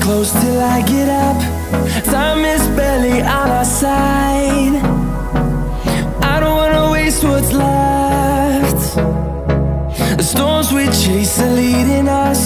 close till I get up. Time is barely on our side. I don't wanna waste what's left. The storms we chase are leading us.